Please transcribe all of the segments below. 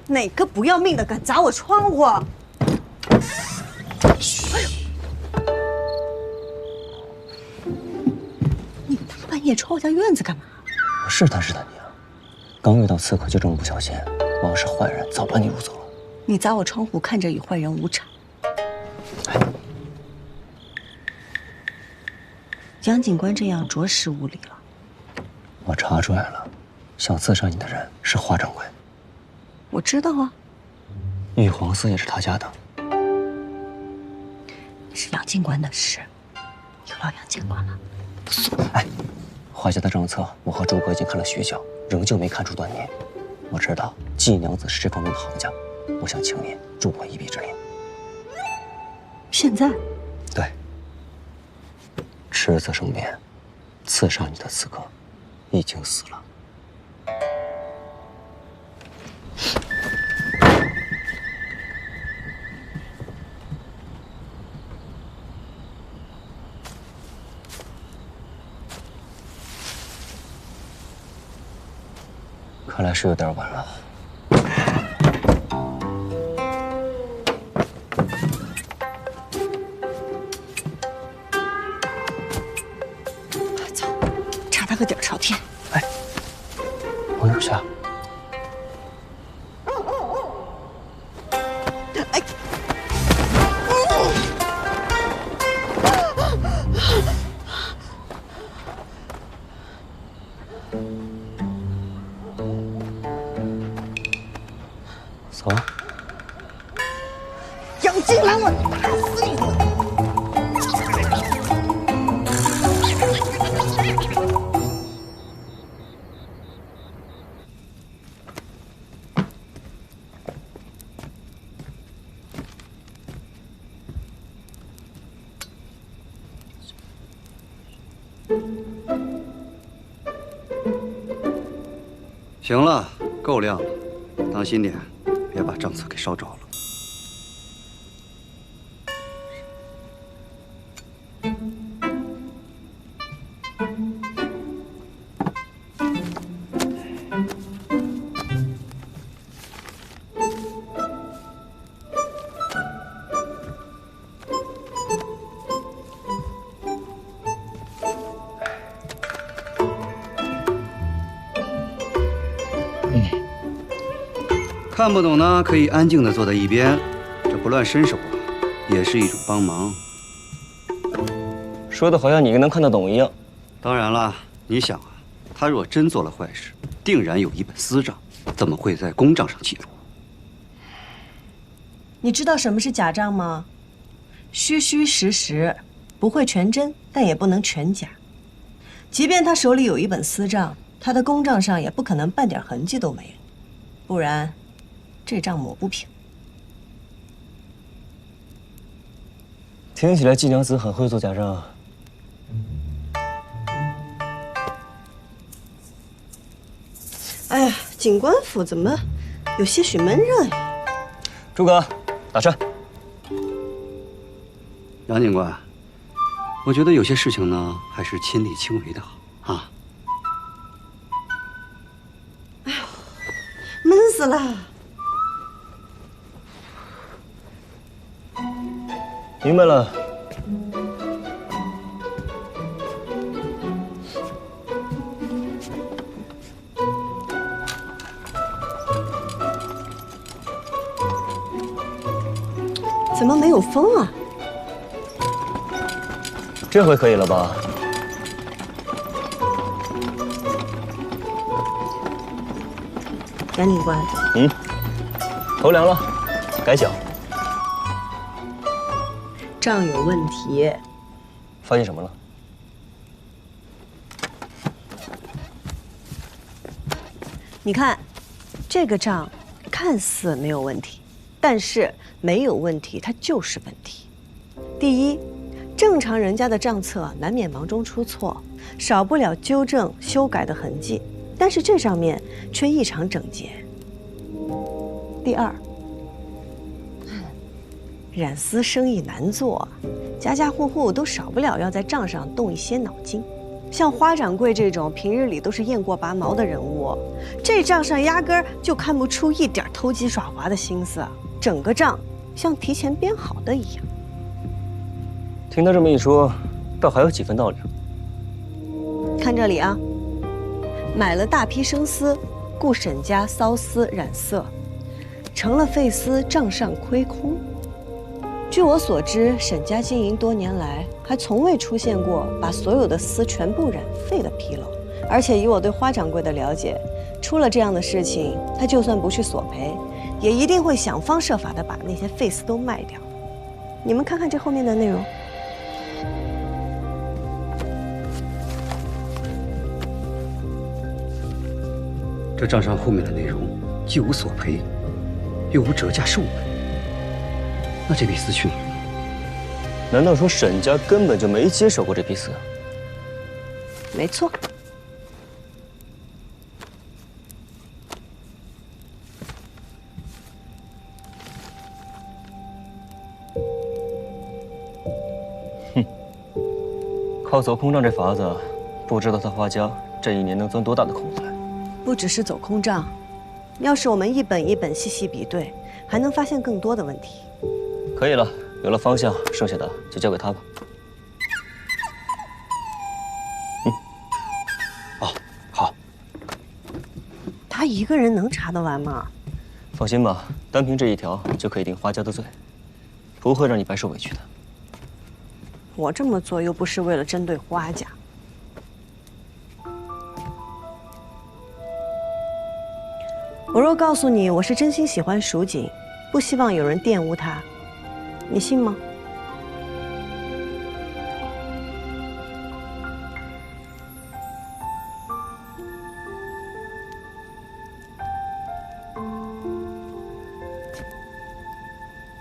哪个不要命的敢砸我窗户？哎呦！你大半夜闯我家院子干嘛？我试探你啊！刚遇到刺客就这么不小心，我要是坏人，早把你掳走了。你砸我窗户，看着与坏人无差。哎，杨警官这样着实无礼了。我查出来了，想刺杀你的人是华掌柜。我知道啊。玉皇寺也是他家的。那是杨警官的事，有劳杨警官了。不送。哎，华家的政策，我和诸葛已经看了许久，仍旧没看出端倪。我知道季娘子是这方面的行家，我想请你助我一臂之力。现在？对。赤子生变，刺杀你的刺客已经死了。看来是有点晚了。走，查他个底儿朝天。哎，往哪儿去啊？哎，走啊！杨金兰，我打死你！行了，够亮了，当心点，别把账册给烧着了。看不懂呢，可以安静地坐在一边，这不乱伸手啊，也是一种帮忙。说的好像你能看得懂一样。当然了，你想啊，他若真做了坏事，定然有一本私账，怎么会在公账上记录？你知道什么是假账吗？虚虚实实，不会全真，但也不能全假。即便他手里有一本私账，他的公账上也不可能半点痕迹都没有，不然这账抹不平。听起来季娘子很会做假账。哎呀，警官府怎么有些许闷热呀？诸葛，打岔。杨警官，我觉得有些事情呢，还是亲力亲为的好啊。哎呦，闷死了！明白了。怎么没有风啊？这回可以了吧？杨警官，头凉了，改缴。账有问题。发现什么了？你看，这个账看似没有问题，但是没有问题，它就是问题。第一，正常人家的账册难免忙中出错，少不了纠正、修改的痕迹，但是这上面却异常整洁。第二，染丝生意难做，家家户户都少不了要在账上动一些脑筋。像花掌柜这种平日里都是雁过拔毛的人物，这账上压根儿就看不出一点偷鸡耍滑的心思，整个账像提前编好的一样。听他这么一说，倒还有几分道理。看这里啊，买了大批生丝，雇沈家缫丝染色，成了废丝，账上亏空。据我所知，沈家经营多年来，还从未出现过把所有的丝全部染废的纰漏。而且以我对花掌柜的了解，出了这样的事情，他就算不去索赔，也一定会想方设法的把那些废丝都卖掉。你们看看这后面的内容。这账上后面的内容既无索赔，又无折价售卖，那这批丝去哪儿了？难道说沈家根本就没接手过这批丝？没错。靠走空账这法子，不知道他花家这一年能钻多大的空子来。不只是走空账，要是我们一本一本细细比对，还能发现更多的问题。可以了，有了方向，剩下的就交给他吧。哦，好。他一个人能查得完吗？放心吧，单凭这一条就可以定花家的罪，不会让你白受委屈的。我这么做又不是为了针对花家。我若告诉你我是真心喜欢蜀锦，不希望有人玷污他，你信吗？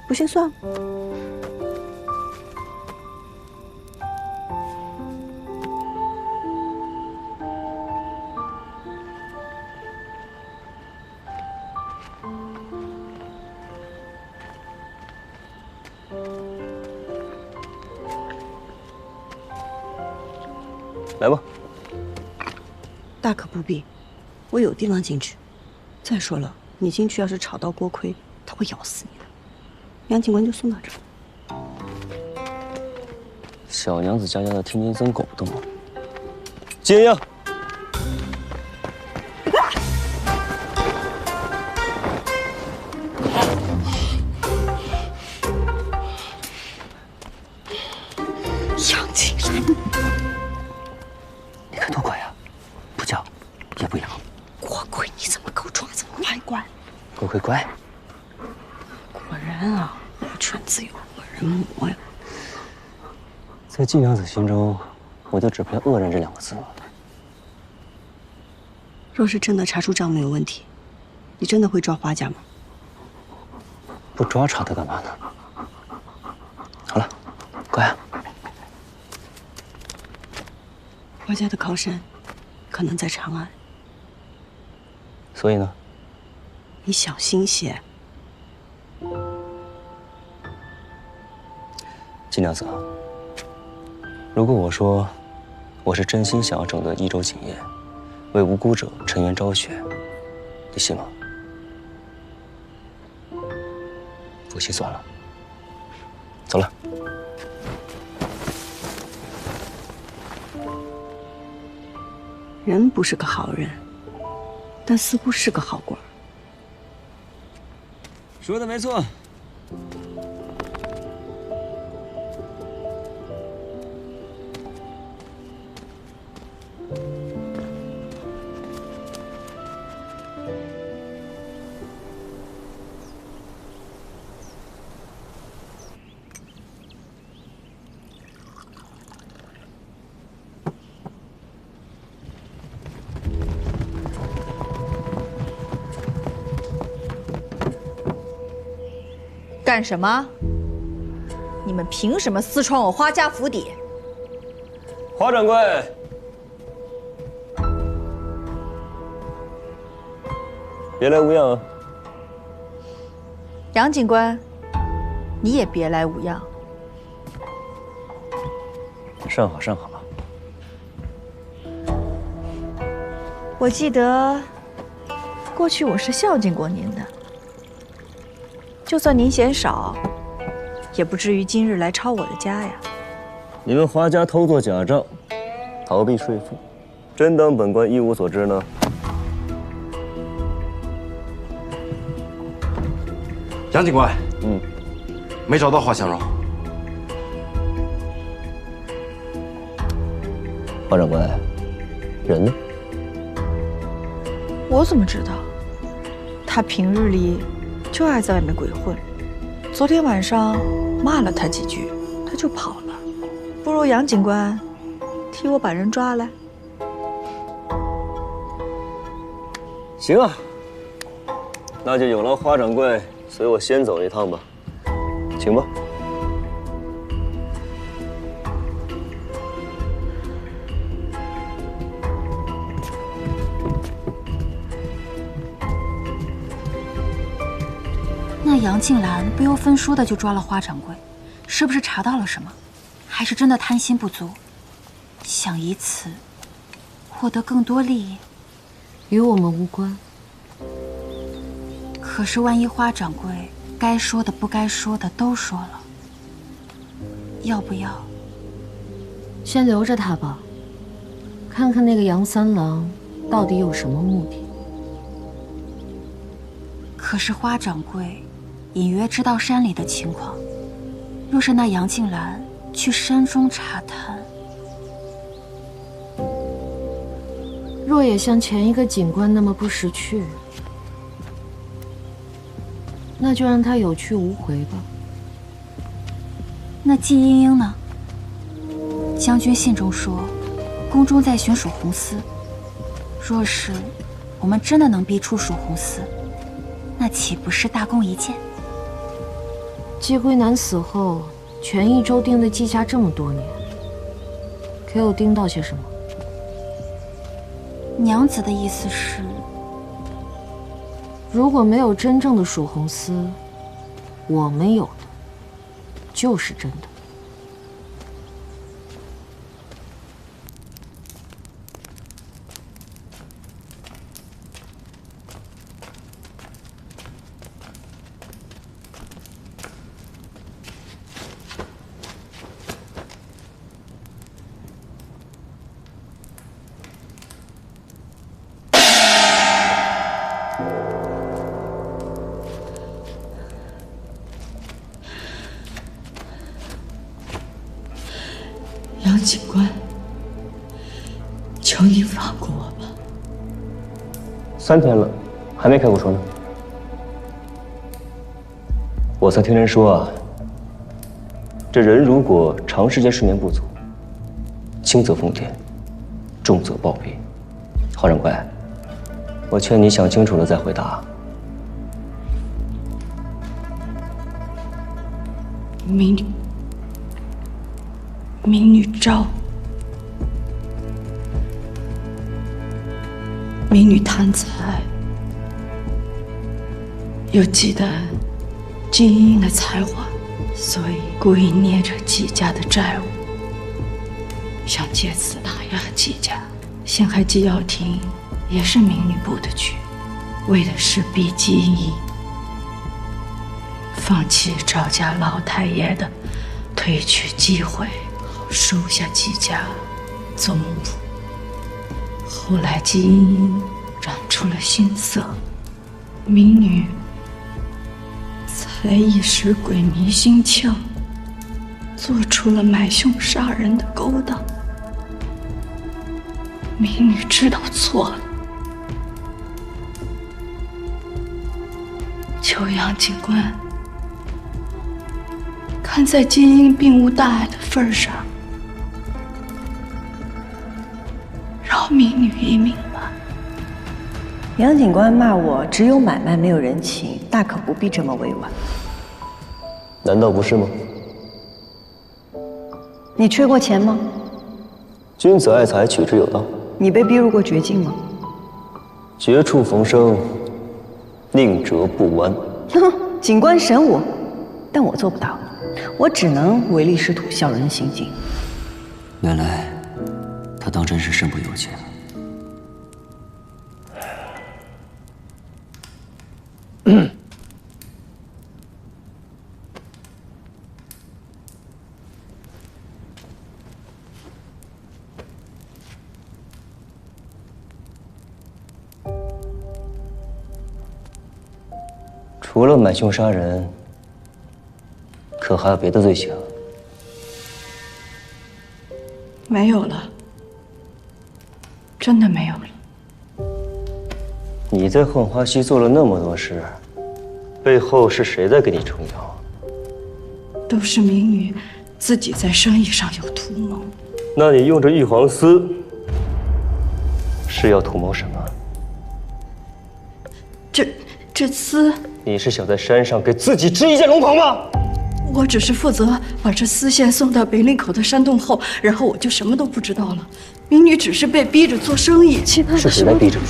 不信算了。来吧，大可不必，我有地方进去。再说了，你进去要是吵到锅盔，他会咬死你的。杨警官就送到这儿。小娘子家的天天增狗动，接应。杨景兰，你看多乖呀，不叫也不咬。锅盔，你怎么给我装这么乖乖？乖乖乖。果然啊，我犬自有恶人磨呀。在季娘子心中，我就只配恶人这2个字了。若是真的查出账没有问题，你真的会抓花家吗？不抓查他干嘛呢？好了，乖啊。花家的靠山可能在长安，所以呢？你小心些。季娘子，如果我说我是真心想要整顿益州锦业，为无辜者沉冤昭雪，你信吗？不信算了，走了。人不是个好人，但似乎是个好官。说的没错。干什么？你们凭什么私闯我花家府邸？花掌柜，别来无恙啊！杨警官，你也别来无恙。甚好甚好。我记得过去我是孝敬过您的，就算您嫌少，也不至于今日来抄我的家呀。你们华家偷做假账，逃避税赋，真当本官一无所知呢？杨警官，没找到华香肉。华长官，人呢？我怎么知道？他平日里就爱在外面鬼混，昨天晚上骂了他几句，他就跑了。不如杨警官替我把人抓来。行啊，那就有劳华掌柜随我先走一趟吧，请吧。那杨静兰不由分说的就抓了花掌柜，是不是查到了什么？还是真的贪心不足，想以此获得更多利益？与我们无关。可是万一花掌柜该说的不该说的都说了，要不要先留着他吧，看看那个杨三郎到底有什么目的。可是花掌柜隐约知道山里的情况，若是那杨静兰去山中查探，若也像前一个警官那么不识趣，那就让他有去无回吧。那季莺莺呢？将军信中说，宫中在寻蜀红丝。若是我们真的能逼出蜀红丝，那岂不是大功一件？季归南死后，全益州盯了季家这么多年，可有盯到些什么？娘子的意思是，如果没有真正的蜀红丝，我们有的就是真的。杨警官，求您放过我吧。3天了，还没开过窗呢。我曾听人说啊，这人如果长时间睡眠不足，轻则疯癫，重则暴毙。华掌柜，我劝你想清楚了再回答。民女招，民女贪财，又忌惮季莺莺的才华，所以故意捏着季家的债务，想借此打压季家。陷害季耀庭也是民女布的局，为的是逼季莺莺放弃赵家老太爷的推举机会，收下季家做幕府。后来季莺莺染出了心色，民女才一时鬼迷心窍，做出了买凶杀人的勾当。民女知道错了，求杨警官看在季莺莺并无大碍的份上，饶民女一命吧。杨警官骂我只有买卖没有人情，大可不必这么委婉。难道不是吗？你缺过钱吗？君子爱财，取之有道。你被逼入过绝境吗？绝处逢生，宁折不弯。哼，警官审我，但我做不到，我只能唯利是图，小人行径。原来他当真是身不由己了。除了买凶杀人，可还有别的罪行？没有了，真的没有了。你在浣花溪做了那么多事，背后是谁在给你撑腰？都是明宇自己在生意上有图谋。那你用着玉皇丝，是要图谋什么？这丝，你是想在山上给自己织一件龙袍吗？我只是负责把这丝线送到北岭口的山洞后，然后我就什么都不知道了。明女只是被逼着做生意，其他的是谁在逼着你？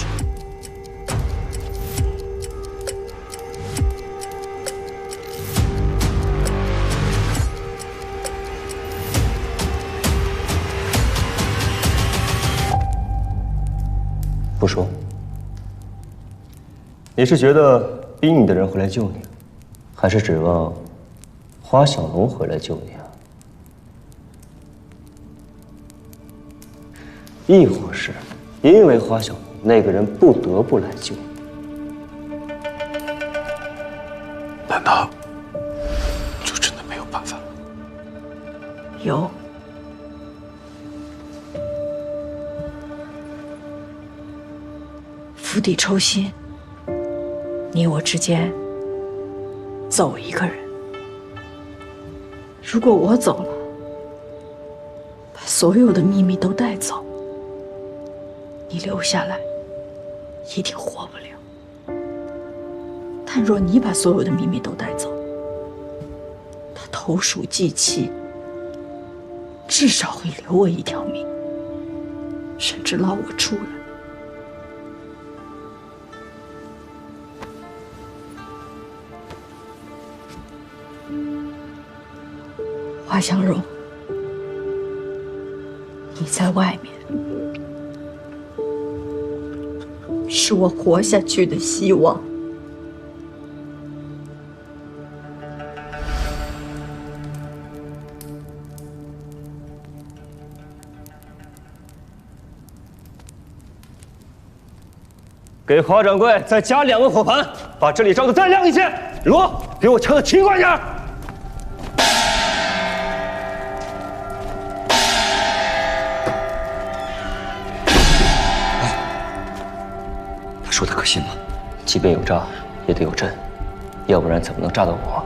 不说。你是觉得逼你的人会来救你，还是指望花小龙回来救你啊？亦或是因为花小龙那个人不得不来救你？难道就真的没有办法了？有。釜底抽薪，你我之间走一个人。如果我走了，把所有的秘密都带走，你留下来一定活不了。但若你把所有的秘密都带走，他投鼠忌器，至少会留我一条命，甚至捞我出来。花香容，你在外面，是我活下去的希望。给华掌柜再加2个火盘，把这里照得再亮一些。锣，给我敲得勤快点。说的可信吗？即便有诈，也得有真，要不然怎么能诈到我？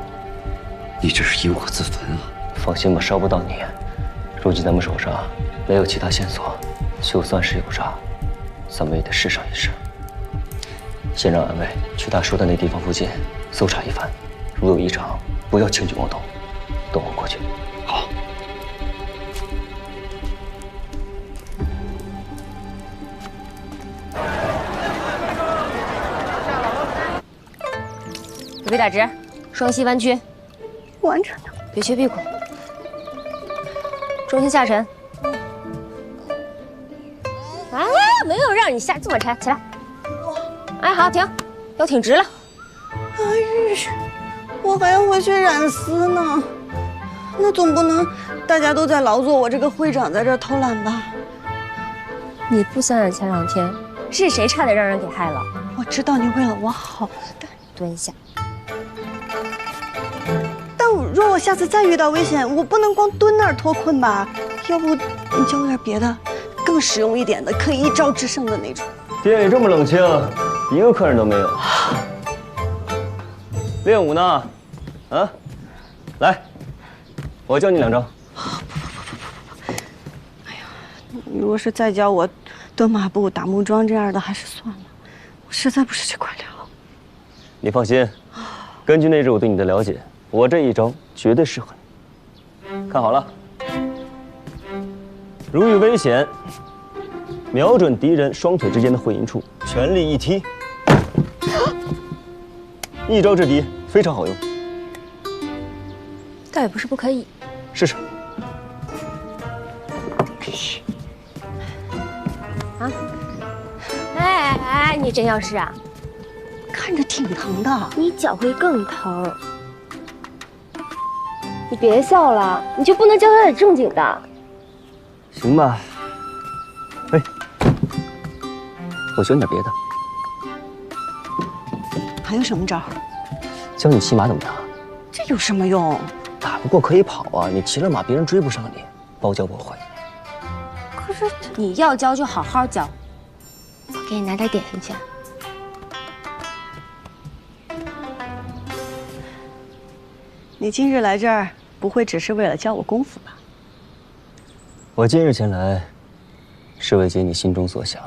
你这是以我自焚啊！放心吧，烧不到你。如今咱们手上没有其他线索，就算是有诈，咱们也得试上一试。先让暗卫去他说的那地方附近搜查一番，如有异常，不要轻举妄动，等我过去。好。腿背打直，双膝弯曲，完成了。别缺鼻孔，重心下沉。哎，没有让你下这么沉，起来。哎，好，停，腰挺直了。哎呀，我还要回去染丝呢，那总不能大家都在劳作，我这个会长在这偷懒吧？你不想想前2天是谁差点让人给害了？我知道你为了我好，但蹲下。若我下次再遇到危险，我不能光蹲那儿脱困吧？要不你教我点别的，更实用一点的，可以一招制胜的那种。店里这么冷清，一个客人都没有。练武呢？啊，来，我教你2招。不！哎呀，你如果是再教我蹲马步、打木桩这样的，还是算了，我实在不是这块料。你放心，根据那日我对你的了解，我这一招绝对适合你。看好了，如遇危险，瞄准敌人双腿之间的会阴处，全力一踢，一招制敌，非常好用。倒也不是不可以。试试。啊！哎，你真要试啊？看着挺疼的。你脚会更疼。你别笑了，你就不能教他点正经的？行吧。哎，我学你点别的。还有什么招？教你骑马怎么打？这有什么用？打不过可以跑啊，你骑了马，别人追不上你，包教不会。可是你要教就好好教，我给你拿点点心去。你今日来这儿，不会只是为了教我功夫吧？我今日前来，是为解你心中所想。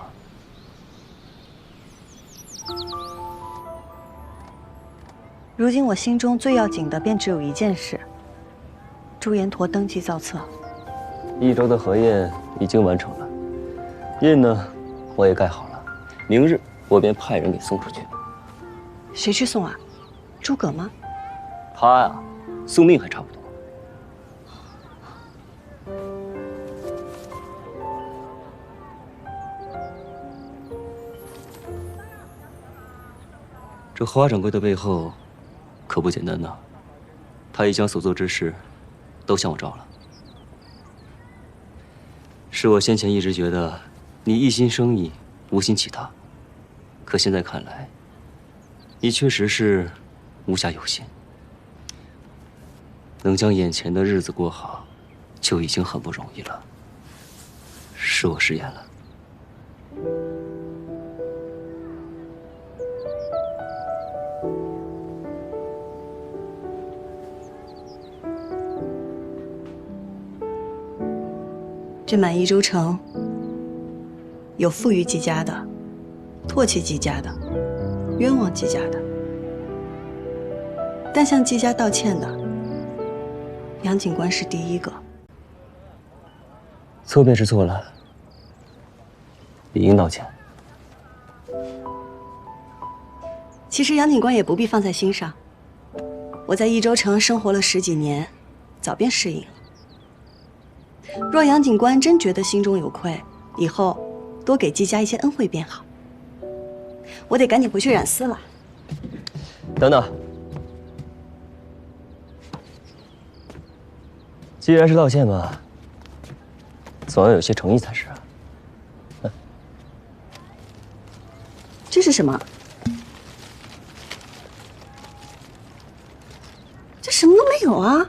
如今我心中最要紧的便只有一件事：朱延陀登基造册。益州的河堰已经完成了，印呢，我也盖好了。明日我便派人给送出去。谁去送啊？诸葛吗？他呀，送命还差不多。这花掌柜的背后，可不简单呐。他已将所做之事，都向我招了。是我先前一直觉得，你一心生意，无心其他。可现在看来，你确实是无暇有心。能将眼前的日子过好，就已经很不容易了。是我失言了。这满益州城，有负于季家的，唾弃季家的，冤枉季家的。但向季家道歉的，杨警官是第一个。错便是错了，理应道歉。其实杨警官也不必放在心上，我在益州城生活了10几年，早便适应了。若杨警官真觉得心中有愧，以后多给季家一些恩惠便好。我得赶紧回去染丝了。等等，既然是道歉嘛，总要有些诚意才是啊。这是什么？这什么都没有啊！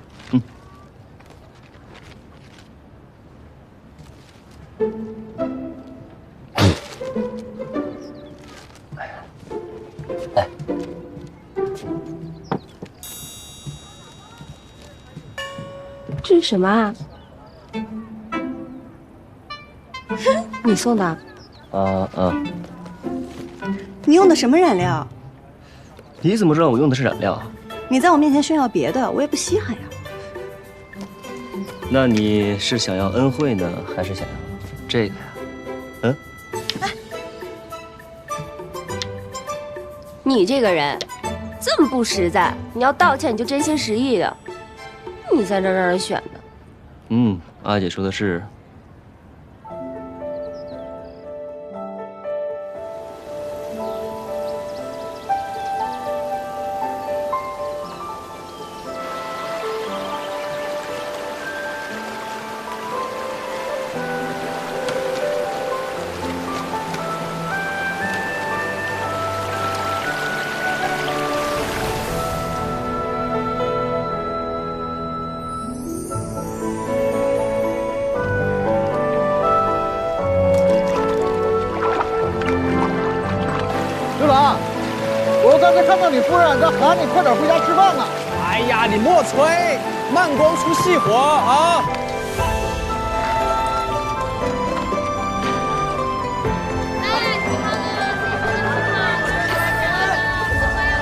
来，这是什么啊？你送的？你用的什么染料？你怎么知道我用的是染料？你在我面前炫耀别的，我也不稀罕呀。那你是想要恩惠呢，还是想要这个呀？嗯？你这个人这么不实在，你要道歉你就真心实意的，你在这让人选的。阿姐说的是。看到你夫人在喊你快点回家吃饭呢。哎呀，你莫催，慢光出细活啊！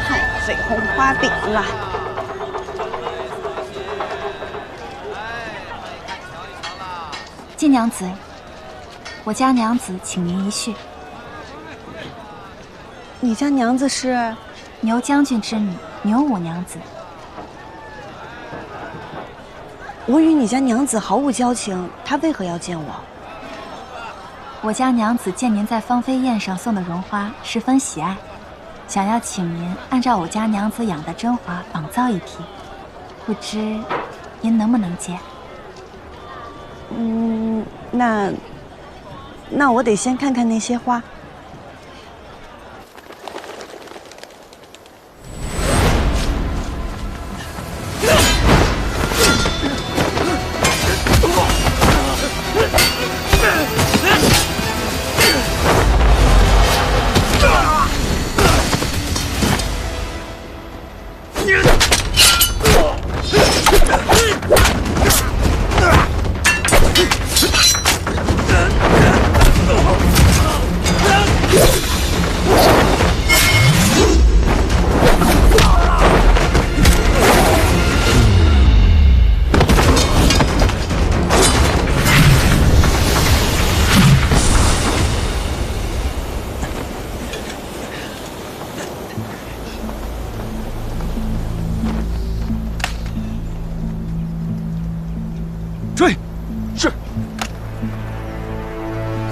太费红花饼了。晋娘子，我家娘子请您一叙。你家娘子是？牛将军之女，牛五娘子。我与你家娘子毫无交情，她为何要见我？我家娘子见您在芳菲宴上送的绒花，十分喜爱，想要请您按照我家娘子养的甄华仿造一批，不知您能不能接？那我得先看看那些花。追！是。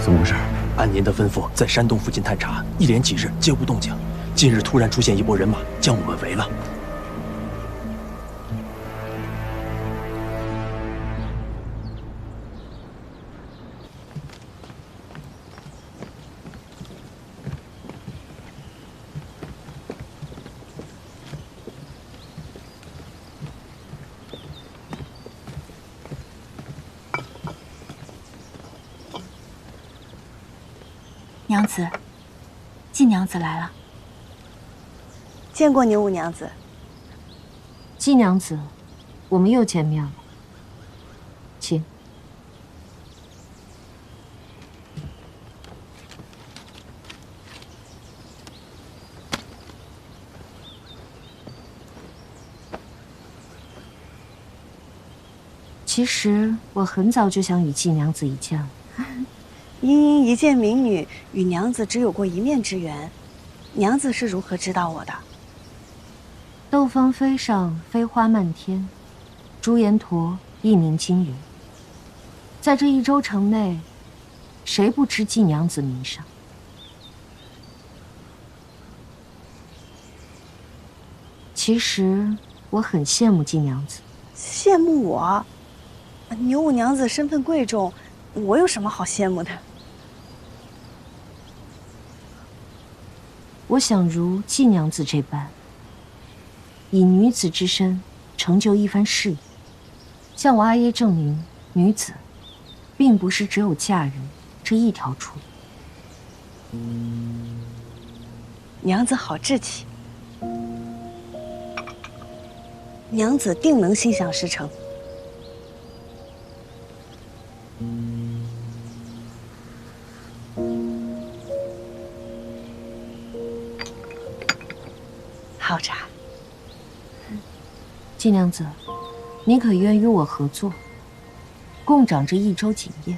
怎么回事？按您的吩咐，在山洞附近探查，一连几日皆无动静。近日突然出现一拨人马，将我们围了。娘子，季娘子来了。见过牛五娘子。季娘子，我们又见面了，请。其实我很早就想与季娘子一见了。茵茵一介民女，与娘子只有过一面之缘，娘子是如何知道我的？斗芳飞上飞花漫天，朱颜驼一鸣惊人。在这益州城内，谁不知季娘子名声？其实我很羡慕季娘子。羡慕我？牛五娘子身份贵重，我有什么好羡慕的？我想如季娘子这般，以女子之身成就一番事业，向我阿耶证明，女子并不是只有嫁人这一条出路。娘子好志气，娘子定能心想事成。好茶。季娘子，你可愿与我合作，共掌这益州锦业？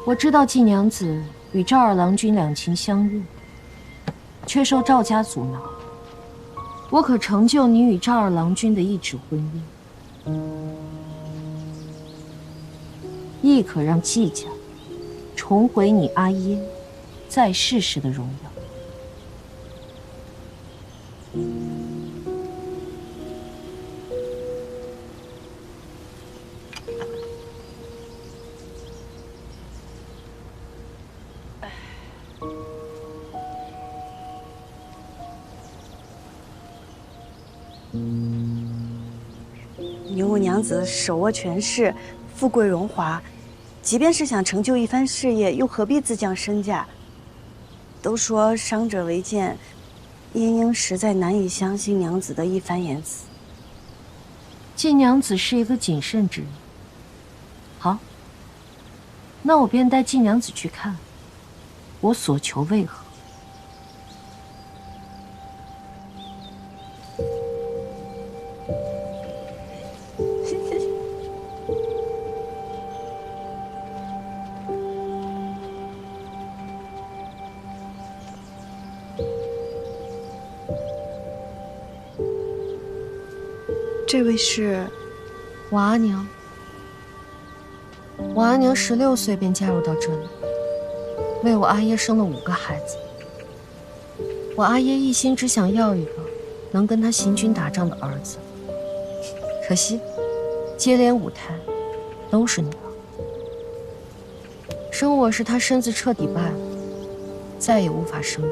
我知道季娘子与赵二郎君两情相悦，却受赵家阻挠。我可成就你与赵二郎君的一纸婚约，亦可让季家重回你阿耶在世时的荣耀。牛五娘子手握权势，富贵荣华，即便是想成就一番事业，又何必自降身价？都说伤者为鉴，茵茵实在难以相信娘子的一番言辞。季娘子是一个谨慎之人。好，那我便带季娘子去看，我所求为何。这位是我阿娘。我阿娘16岁便嫁入到这里，为我阿爷生了5个孩子。我阿爷一心只想要一个能跟他行军打仗的儿子，可惜接连5胎都是女儿。生我时他身子彻底败了，再也无法生育，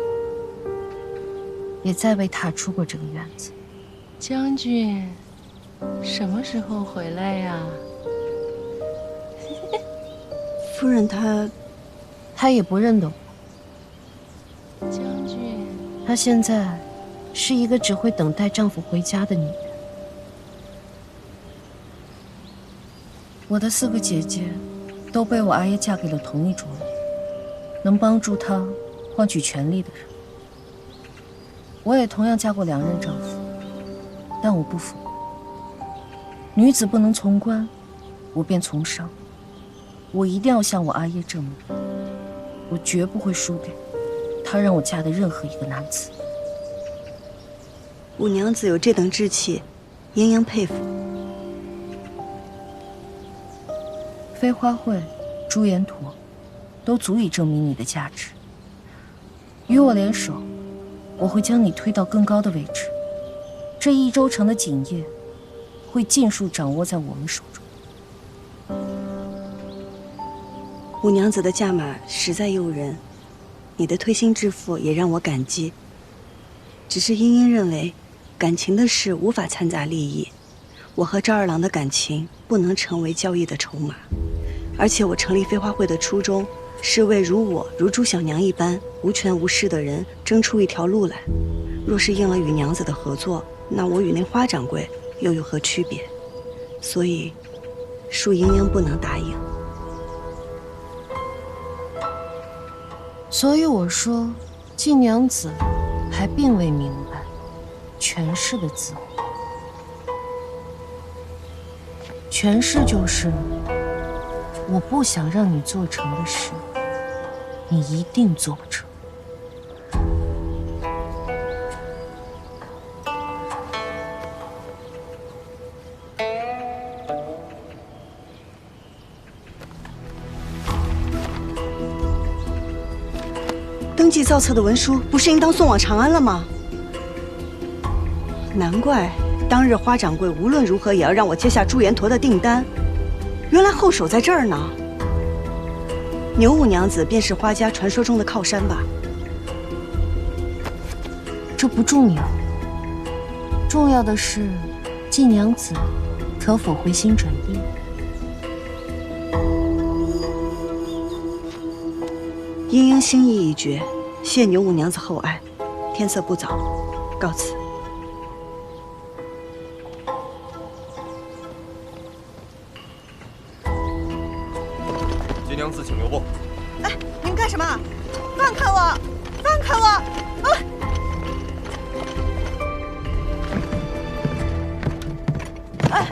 也再未踏出过这个院子。将军，什么时候回来呀？夫人她也不认得我。将军，她现在是一个只会等待丈夫回家的女人。我的4个姐姐都被我阿爷嫁给了同一种人，能帮助她换取权力的人。我也同样嫁过2任丈夫，但我不服。女子不能从官，我便从商。我一定要向我阿爷证明，我绝不会输给他让我嫁的任何一个男子。五娘子有这等志气，嫣嫣佩服。飞花会、朱颜陀，都足以证明你的价值。与我联手，我会将你推到更高的位置。这1州城的景业，会尽数掌握在我们手中。五娘子的价码实在诱人，你的推心置腹也让我感激。只是嫣嫣认为，感情的事无法掺杂利益，我和赵二郎的感情不能成为交易的筹码。而且我成立飞花会的初衷，是为如朱小娘一般无权无势的人争出一条路来。若是应了与娘子的合作，那我与那花掌柜又有何区别？所以，恕嫣嫣不能答应。所以我说，季娘子还并未明白权势的滋味。权势就是我不想让你做成的事，你一定做不成。登记造册的文书不是应当送往长安了吗？难怪当日花掌柜无论如何也要让我接下朱颜陀的订单，原来后手在这儿呢。牛五娘子便是花家传说中的靠山吧？这不重要，重要的是季娘子可否回心转意。嫣嫣心意已决，谢牛五娘子厚爱。天色不早，告辞。季娘子，请留步。哎，你们干什么？放开我！放开我！啊！哎！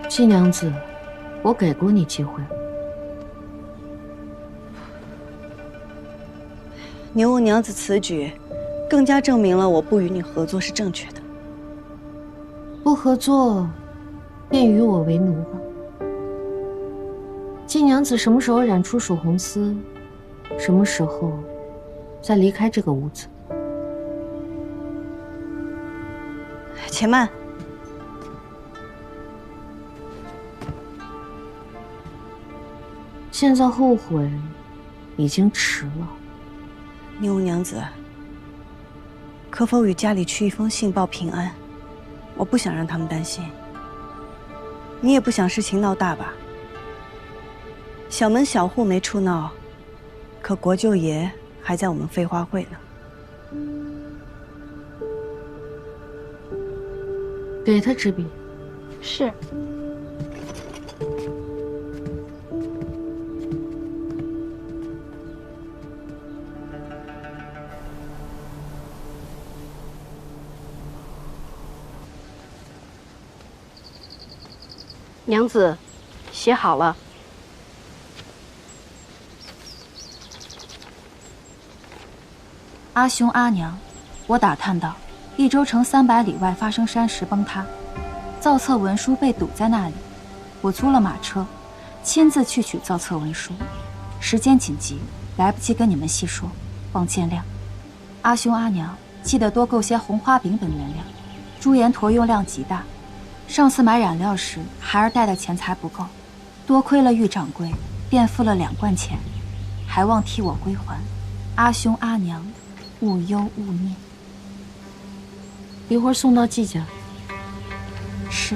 季娘子，我给过你机会。牛五娘子此举，更加证明了我不与你合作是正确的。不合作，便与我为奴吧。季娘子什么时候染出蜀红丝，什么时候再离开这个屋子。且慢。现在后悔，已经迟了。牛五娘子，可否与家里去一封信报平安？我不想让他们担心。你也不想事情闹大吧？小门小户没处闹，可国舅爷还在我们飞花会呢。给他支笔。是。娘子，写好了。阿兄阿娘，我打探到，益州城300里外发生山石崩塌，造册文书被堵在那里。我租了马车，亲自去取造册文书。时间紧急，来不及跟你们细说，望见谅。阿兄阿娘，记得多购些红花饼等原料。朱颜驼用量极大，上次买染料时，孩儿带的钱财不够，多亏了玉掌柜，便付了2贯钱，还望替我归还。阿兄阿娘，勿忧勿念。一会儿送到季家。是。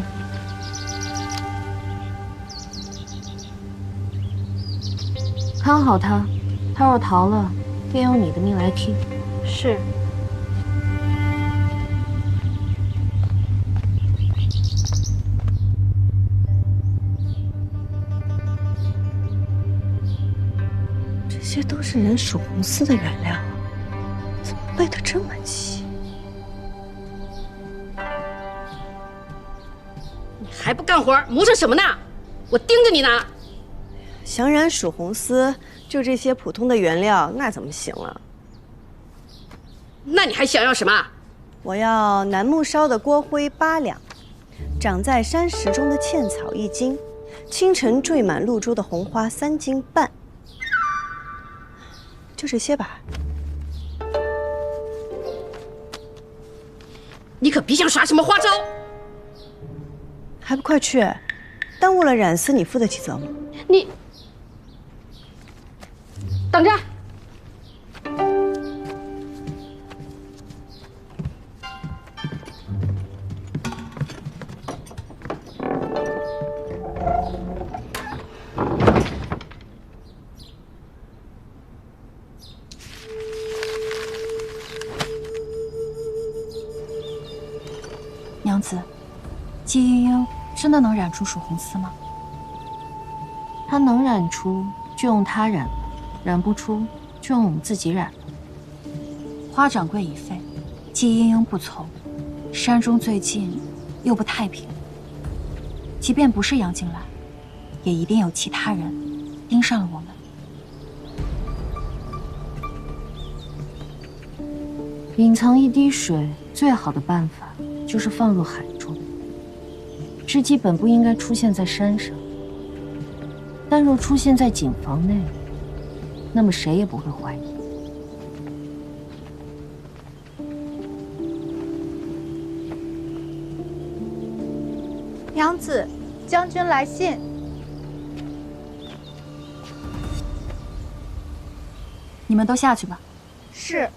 看好他，他若逃了，便用你的命来替。是。这些都是人属红丝的原料，怎么备得这么齐？你还不干活，磨蹭什么呢？我盯着你呢。想染属红丝，就这些普通的原料，那怎么行啊？那你还想要什么？我要楠木烧的锅灰8两，长在山石中的茜草1斤，清晨缀满露珠的红花3斤半。就这些吧。你可别想耍什么花招！还不快去！耽误了染丝，你负得起责吗？你等着！娘子，季莺莺真的能染出属红丝吗？他能染出就用他染，染不出就用我们自己染。花掌柜已废，季莺莺不从，山中最近又不太平。即便不是杨景兰，也一定有其他人盯上了我们。隐藏一滴水，最好的办法就是放入海中。雉鸡本不应该出现在山上，但若出现在井房内，那么谁也不会怀疑。娘子，将军来信。你们都下去吧。是。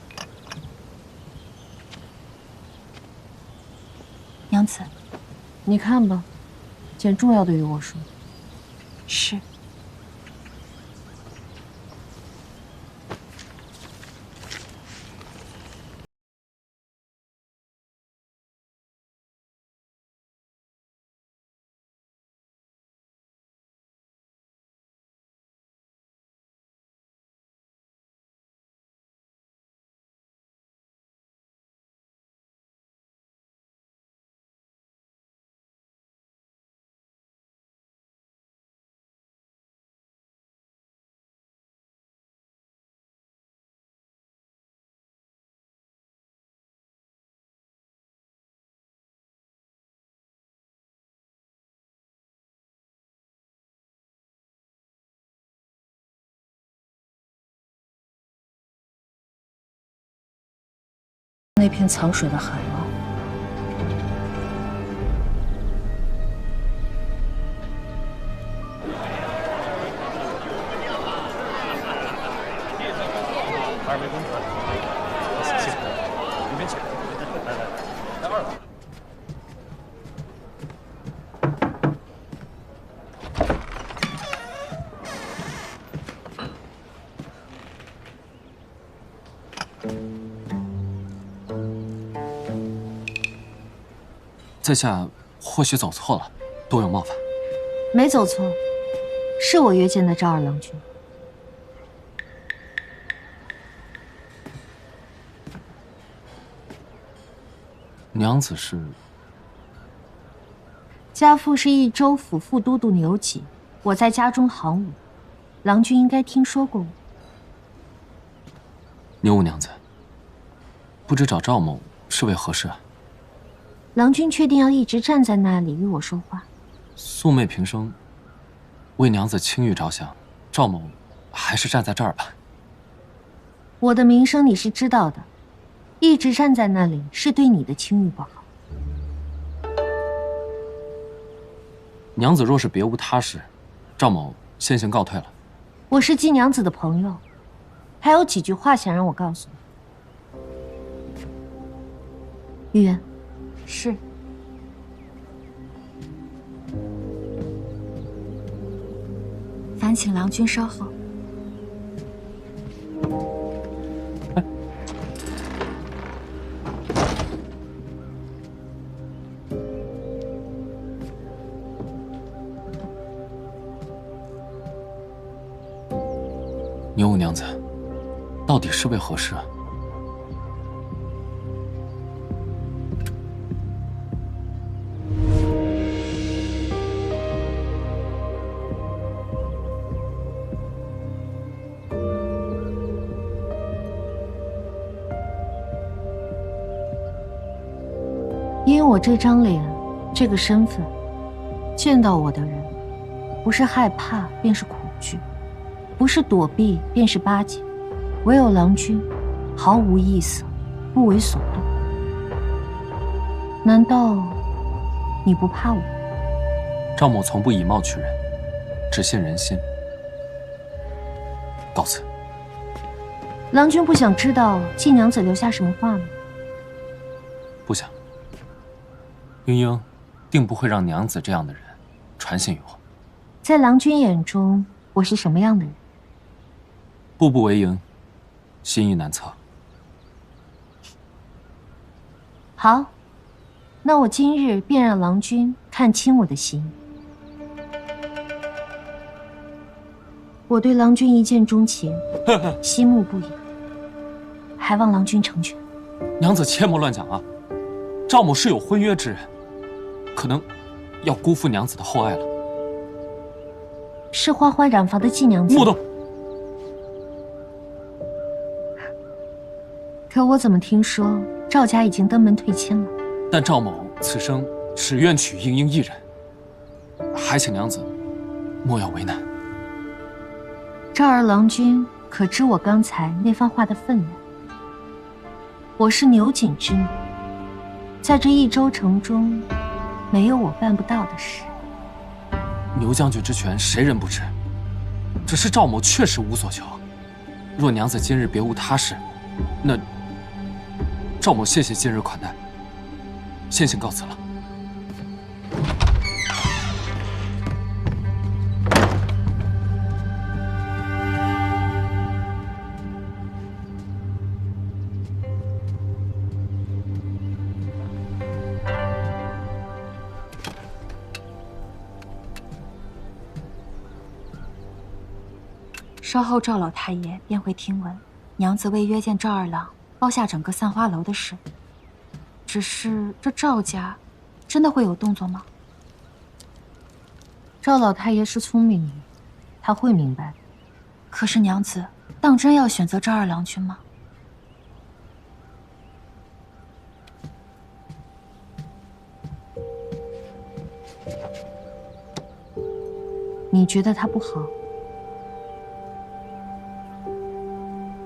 娘子，你看吧，件重要的与我说。是。那片藏水的海岸。二位公子，辛苦了，里面请。来，在2楼。在下或许走错了，多有冒犯。没走错，是我约见的赵二郎君。娘子是？家父是益州府副都督牛己，我在家中行伍，郎君应该听说过我。牛五娘子，不知找赵某是为何事啊？郎君确定要一直站在那里与我说话？素昧平生，为娘子清誉着想，赵某还是站在这儿吧。我的名声你是知道的，一直站在那里是对你的清誉不好。娘子若是别无他事，赵某先行告退了。我是季娘子的朋友，还有几句话想让我告诉你。玉渊，是。烦请郎君稍后。牛五娘子，到底是为何事啊？因为我这张脸，这个身份，见到我的人，不是害怕便是恐惧，不是躲避便是巴结，唯有郎君，毫无异色，不为所动。难道你不怕我？赵某从不以貌取人，只信人心。告辞。郎君不想知道季娘子留下什么话吗？不想。莺莺定不会让娘子这样的人传信于我。在郎君眼中，我是什么样的人？步步为营，心意难测。好，那我今日便让郎君看清我的心意。我对郎君一见钟情，心慕不已，还望郎君成全。娘子切莫乱讲啊！赵某是有婚约之人，可能要辜负娘子的厚爱了。是花花染发的季娘子。莫动！可我怎么听说赵家已经登门退亲了？但赵某此生只愿娶莺莺一人，还请娘子莫要为难。赵儿郎君可知我刚才那番话的分量？我是牛锦之女，在这益州城中，没有我办不到的事。牛将军之权，谁人不知？只是赵某确实无所求。若娘子今日别无他事，那赵某谢谢今日款待，先行告辞了。稍后赵老太爷便会听闻娘子为约见赵二郎包下整个散花楼的事。只是这赵家真的会有动作吗？赵老太爷是聪明人，他会明白的。可是娘子当真要选择赵二郎君吗？你觉得他不好？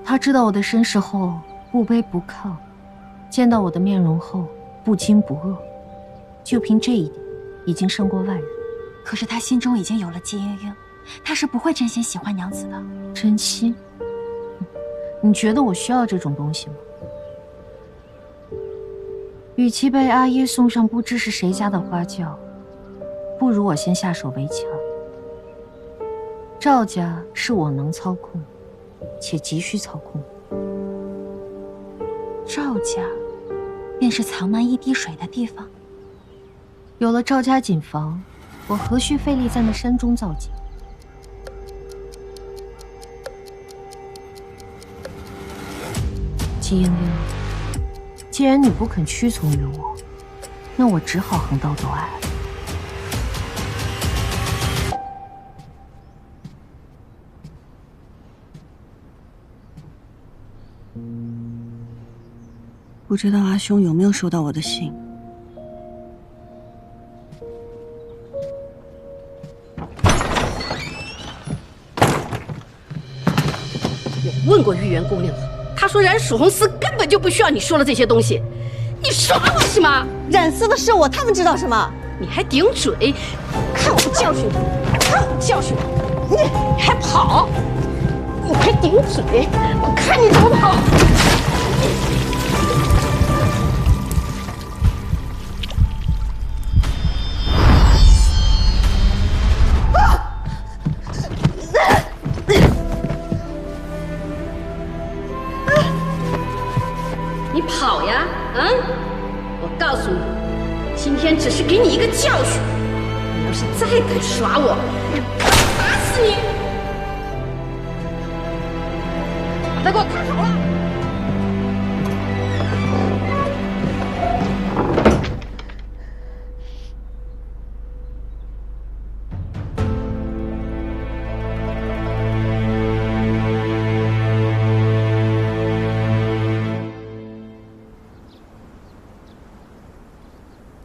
他知道我的身世后不卑不亢，见到我的面容后不惊不恶，就凭这一点，已经胜过万人。可是他心中已经有了季莺莺，他是不会真心喜欢娘子的。真心？你觉得我需要这种东西吗？与其被阿耶送上不知是谁家的花轿，不如我先下手为强。赵家是我能操控，且急需操控。赵家，便是藏瞒一滴水的地方。有了赵家锦房，我何须费力在那山中造景？季莺莺，既然你不肯屈从于我，那我只好横刀夺爱了。不知道阿兄有没有收到我的信？我问过玉元姑娘了，她说染曙红丝根本就不需要你说的这些东西。你耍我是吗？染丝的是我，他们知道什么？你还顶嘴！看我不教训你！看我教训你！你还跑！你还顶嘴！我看你怎么跑！你跑呀！我告诉你，今天只是给你一个教训。你要是再敢耍我，我打死你！把他给我看好了！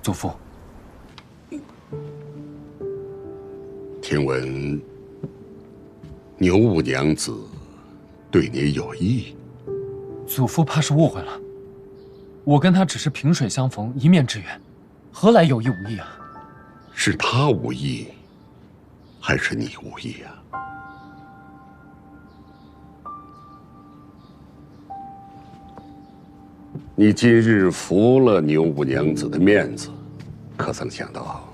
祖父，听闻牛五娘子对你有意，祖父怕是误会了。我跟她只是萍水相逢，一面之缘，何来有意无意啊？是她无意，还是你无意啊？你今日服了牛五娘子的面子，可曾想到，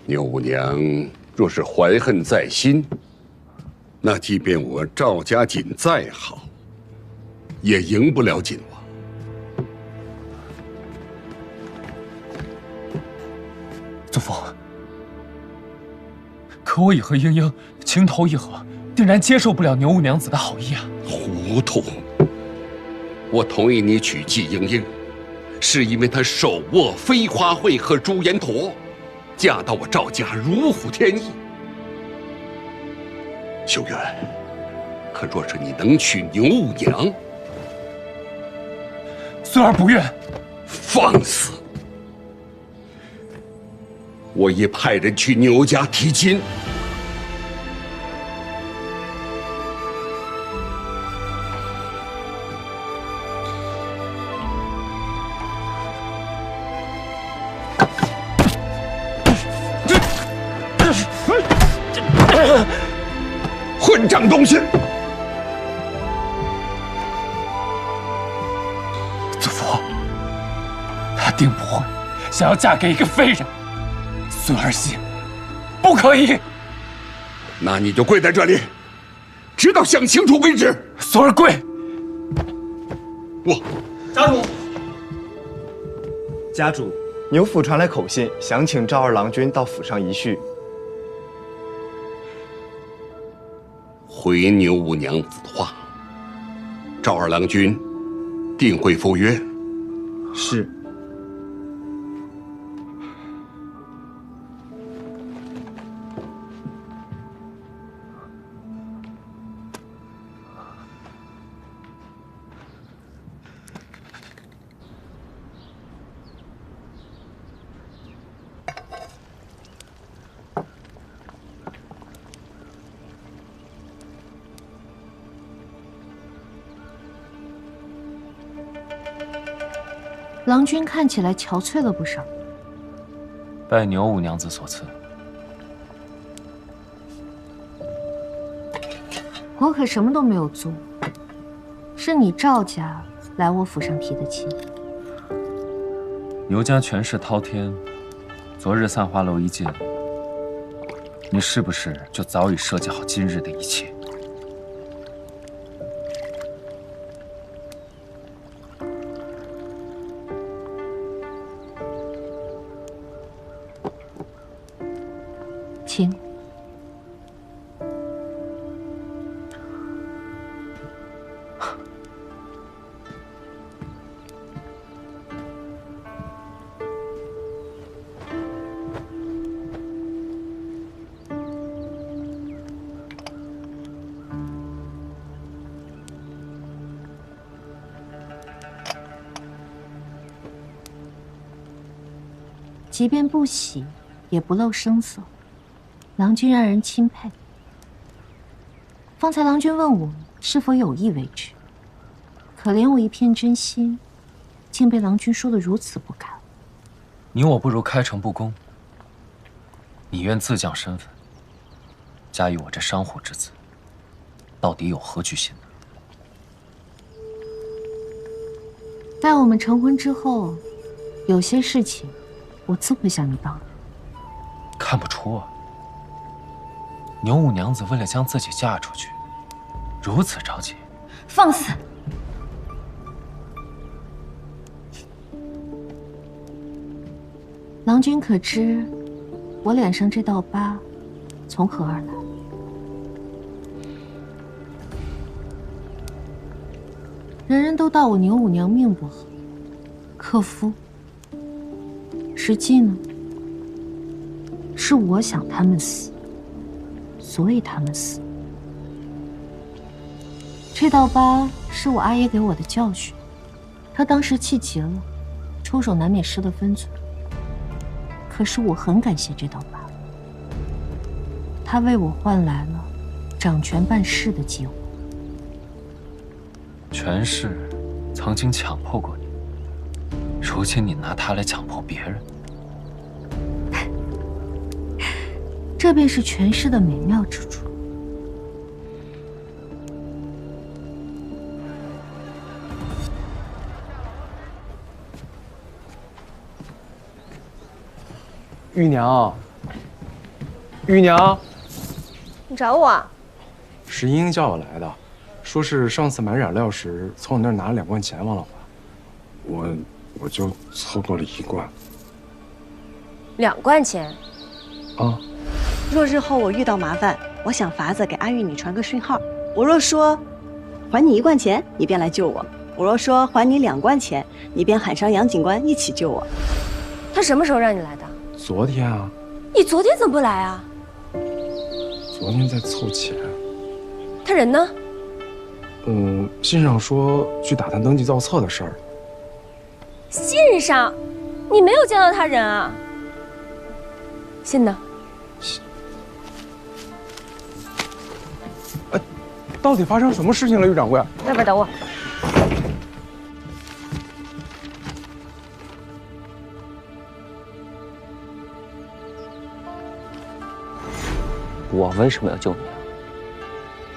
牛五娘若是怀恨在心，那即便我赵家锦再好，也赢不了锦王。祖父，可我已和英英情投意合，定然接受不了牛五娘子的好意啊！糊涂！我同意你娶季英英，是因为她手握飞花会和朱颜陀，嫁到我赵家如虎添翼。秀媛，可若是你能娶牛五娘，孙儿不愿。放肆！我已派人去牛家提亲。混账东西！祖父，她定不会想要嫁给一个废人。孙儿媳不可以。那你就跪在这里，直到想清楚为止。孙儿跪。家主，家主，牛府传来口信，想请赵二郎君到府上一叙。回牛五娘子的话，赵二郎君定会赴约。是。郎君看起来憔悴了不少。拜牛五娘子所赐。我可什么都没有做，是你赵家来我府上提的亲。牛家权势滔天，昨日散花楼一见，你是不是就早已设计好今日的一切？请。即便不喜，也不露声色。郎君让人钦佩。方才郎君问我是否有意为之，可怜我一片真心，竟被郎君说得如此不堪。你我不如开诚布公。你愿自降身份，加于我这商户之子，到底有何居心呢？待我们成婚之后，有些事情我自会向你报的。看不出啊，牛五娘子为了将自己嫁出去，如此着急。放肆！郎君可知，我脸上这道疤从何而来？人人都道我牛五娘命不好，克夫。实际呢，是我想他们死，所以他们死。这道疤是我阿爷给我的教训，他当时气急了，出手难免失了分寸。可是我很感谢这道疤，他为我换来了掌权办事的机会。权势曾经强迫过你，如今你拿它来强迫别人，这便是权势的美妙之处。玉娘，玉娘，你找我啊？石英叫我来的，说是上次买染料时从我那儿拿了2罐钱，王老板，我就凑够了1罐。2罐钱？啊。若日后我遇到麻烦，我想法子给阿玉你传个讯号。我若说还你1罐钱，你便来救我；我若说还你2罐钱，你便喊上杨警官一起救我。他什么时候让你来的？昨天啊。你昨天怎么不来啊？昨天在凑钱。他人呢？信上说去打探登记造册的事儿。信上，你没有见到他人啊？信呢？到底发生什么事情了，玉掌柜？外边等我。我为什么要救你啊？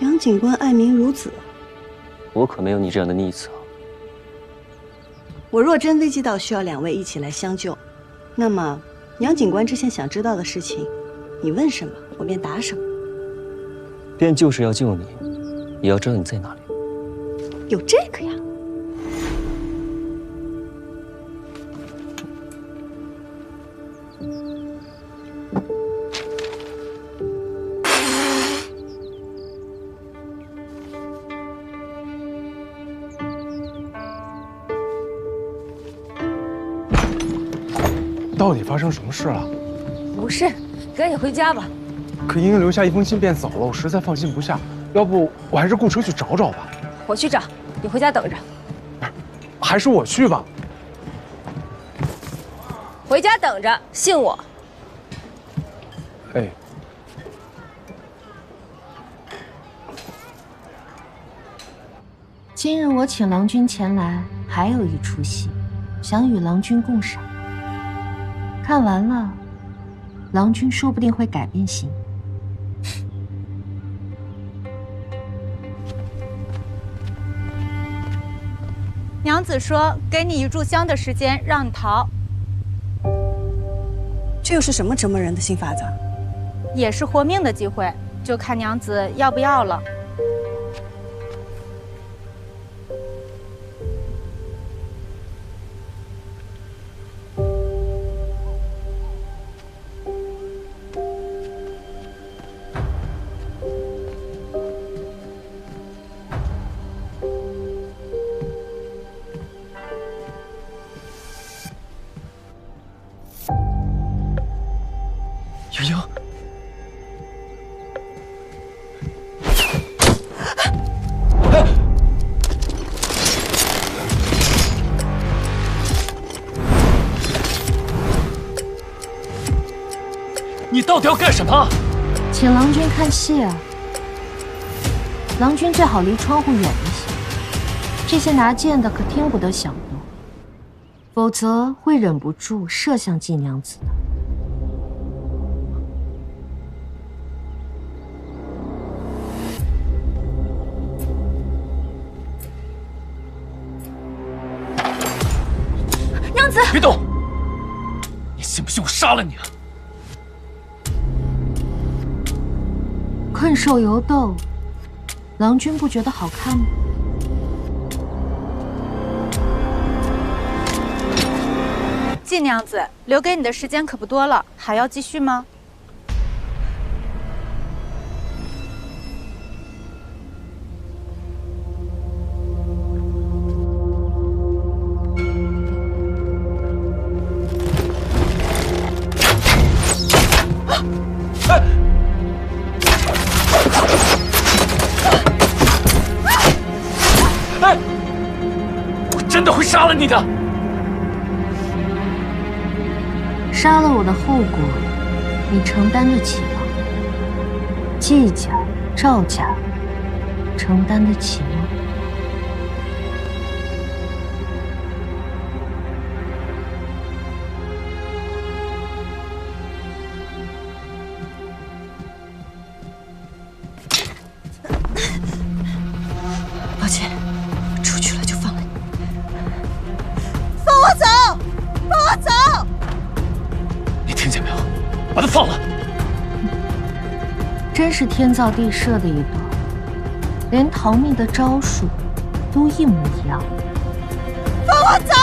杨警官爱民如子，我可没有你这样的逆子啊！我若真危机到需要2位一起来相救，那么杨警官之前想知道的事情，你问什么，我便答什么。便就是要救你，也要知道你在哪里。有这个呀？到底发生什么事了？无事，赶紧回家吧。可莹莹留下1封信便走了，我实在放心不下。要不我还是雇车去找找吧。我去找，你回家等着。还是我去吧。回家等着，信我。哎。今日我请郎君前来，还有一出戏，想与郎君共赏。看完了，郎君说不定会改变心意。娘子说：“给你1炷香的时间，让你逃。”这又是什么折磨人的新法子？也是活命的机会，就看娘子要不要了。莹莹，你到底要干什么？请郎君看戏啊！郎君最好离窗户远一些，这些拿剑的可听不得响动，否则会忍不住射向季娘子的。娘子，别动！你信不信我杀了你啊？困兽犹斗，郎君不觉得好看吗？季娘子，留给你的时间可不多了，还要继续吗？哎！我真的会杀了你的！杀了我的后果，你承担得起吗？季家、赵家，承担得起吗？抱歉，出去了就放了你。放我走！放我走！你听见没有？把他放了！真是天造地设的一对，连逃命的招数都一模一样。放我走！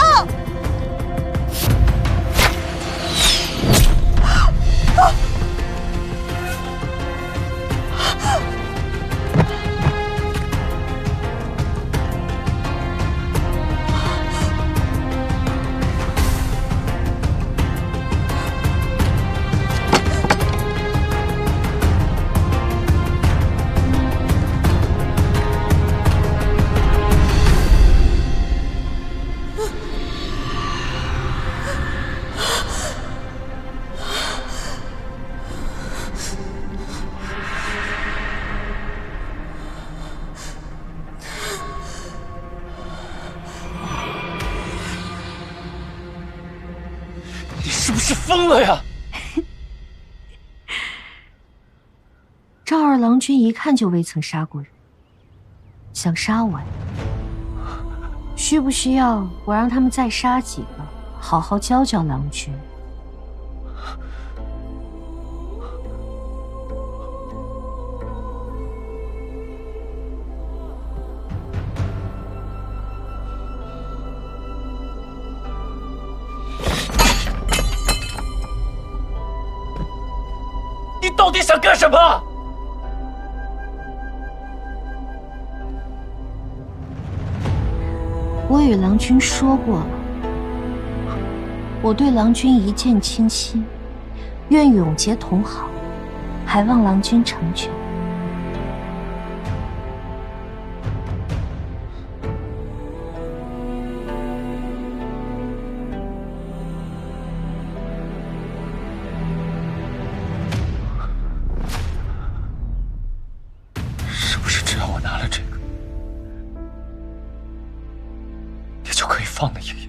你是不是疯了呀？赵二郎君一看就未曾杀过人，想杀我呀？需不需要我让他们再杀几个，好好教教郎君？你到底想干什么？我与郎君说过了，我对郎君一见倾心，愿永结同好，还望郎君成全。是不是只要我拿了这个，你就可以放了爷爷？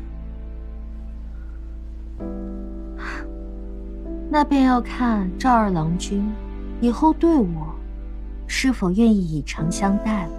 那便要看赵二郎君以后对我是否愿意以诚相待了。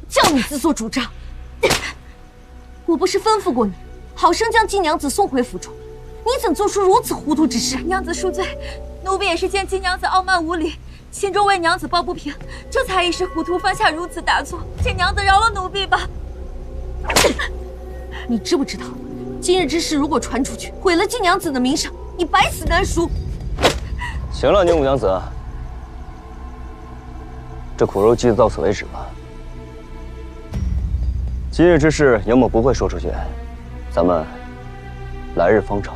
叫你自作主张！我不是吩咐过你，好生将金娘子送回府中，你怎做出如此糊涂之事？娘子恕罪，奴婢也是见金娘子傲慢无礼，心中为娘子抱不平，这才一时糊涂犯下如此大错，请娘子饶了奴婢吧。你知不知道，今日之事如果传出去，毁了金娘子的名声，你百死难赎。行了，宁武娘子，这苦肉计到此为止吧。今日之事，杨某不会说出去，咱们来日方长。